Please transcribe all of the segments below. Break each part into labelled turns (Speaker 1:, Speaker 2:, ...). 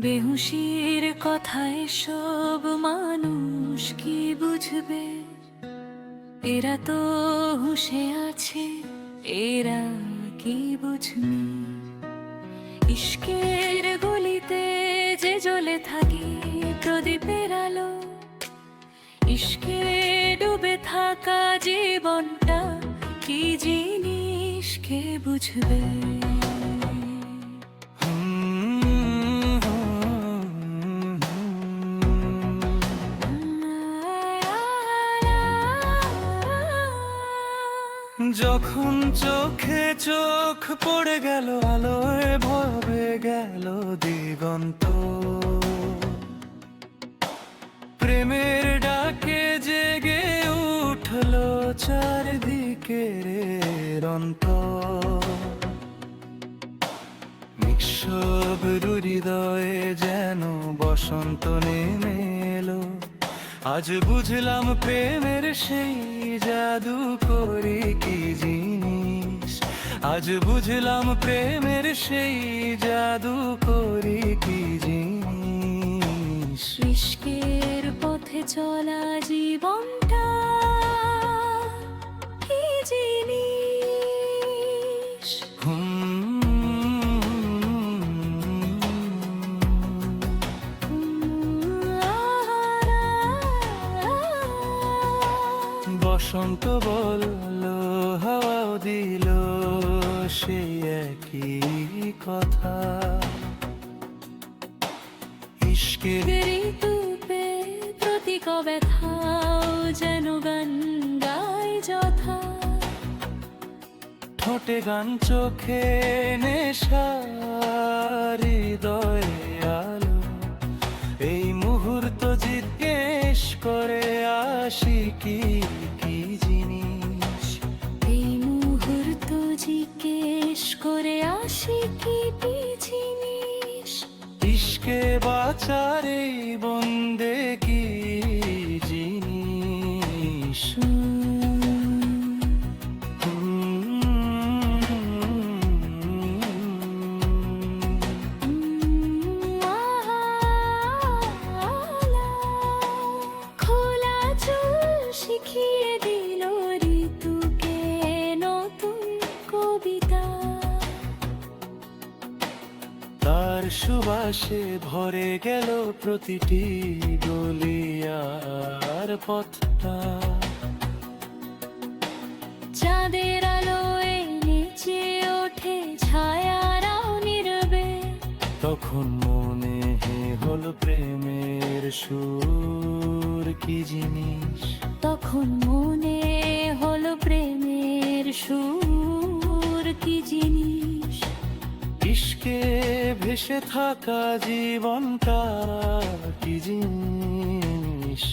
Speaker 1: বেহুশির কথায় সব মানুষ কি বুঝবে? এরা তো হুঁশে আছে, এরা কি বুঝবে? ইশকের গলিতে যে জ্বলে থাকে প্রদীপের আলো, ইশকে ডুবে থাকা জীবনটা কি জিনিস কে বুঝবে?
Speaker 2: যখন চোখে চোখ পড়ে গেল, আলোয় ভবে গেল দিগন্ত, প্রেমের ডাকে জেগে উঠলো চারিদিকের অন্ত, নিঃশব্দ হৃদয়ে যেন বসন্ত নেমে এলো। আজ বুঝলাম প্রেমের সেই জাদু করি কি জিনিস, আজ বুঝলাম প্রেমের সেই জাদু করি কি জিনিস।
Speaker 1: ইশকের পথে চলা জীবনটা কি জিনিস?
Speaker 2: বসন্ত বলল, হাওয়াও দিল সেই একই কথা। ইশকের
Speaker 1: ঋতুপে প্রতীক ব্যথাও যেন গান গায় যথা,
Speaker 2: ঠোঁটে গান চোখে নেশা হৃদয়ে আলো। এই মুহূর্ত জিজ্ঞেস করে আসি কি কি জিনিস,
Speaker 1: এই মুহূর্ত জিজ্ঞেস করে আসি কি কি জিনিস।
Speaker 2: ইশকে বাঁচার এই বন্দে কি জিনিস।
Speaker 1: খোলা চোখ শিখিয়ে দিল ঋতুকে নতুন কবিতা,
Speaker 2: তার সুবাসে ভরে গেল প্রতিটি গলি আর পথটা।
Speaker 1: চাঁদের আলোয় নিচে ওঠে ছায়ারাও নীরবে,
Speaker 2: তখন মনে হলো প্রেমের সুর কি জিনিস,
Speaker 1: তখন মনে হলো প্রেমের সুর কি জিনিস।
Speaker 2: ইশকে ভেসে থাকা জীবনটা কি জিনিস।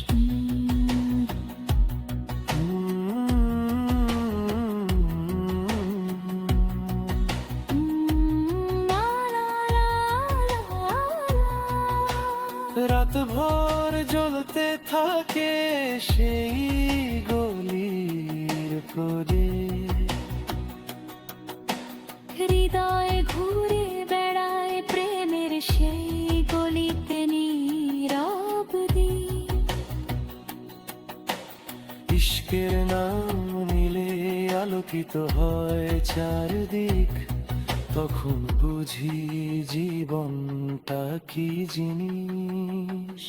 Speaker 2: রাত ভর জ্বলতে থাকে সেই গলির প্রদীপ,
Speaker 1: হৃদয় ঘুরে বেড়ায় প্রেমের সেই গলিতে নীরব দ্বীপ।
Speaker 2: ইশকের নাম নিলে আলোকিত হয় চারদিক, তখন বুঝি জীবনটা কি জিনিস।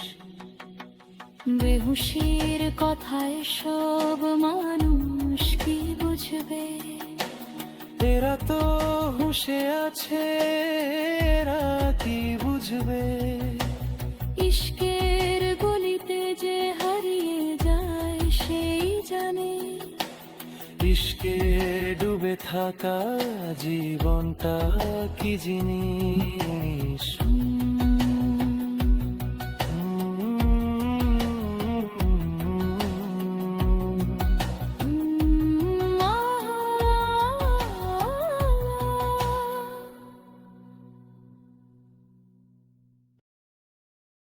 Speaker 1: বেহুশির কথায় সব মানুষ কি বুঝবে?
Speaker 2: এরা তো হুঁশে আছে, এরা কি বুঝবে?
Speaker 1: ইশকের গলিতে যে হারিয়ে যায় সেই জানে,
Speaker 2: ইশকে ডুবে থাকা জীবনটা কি জিনিস।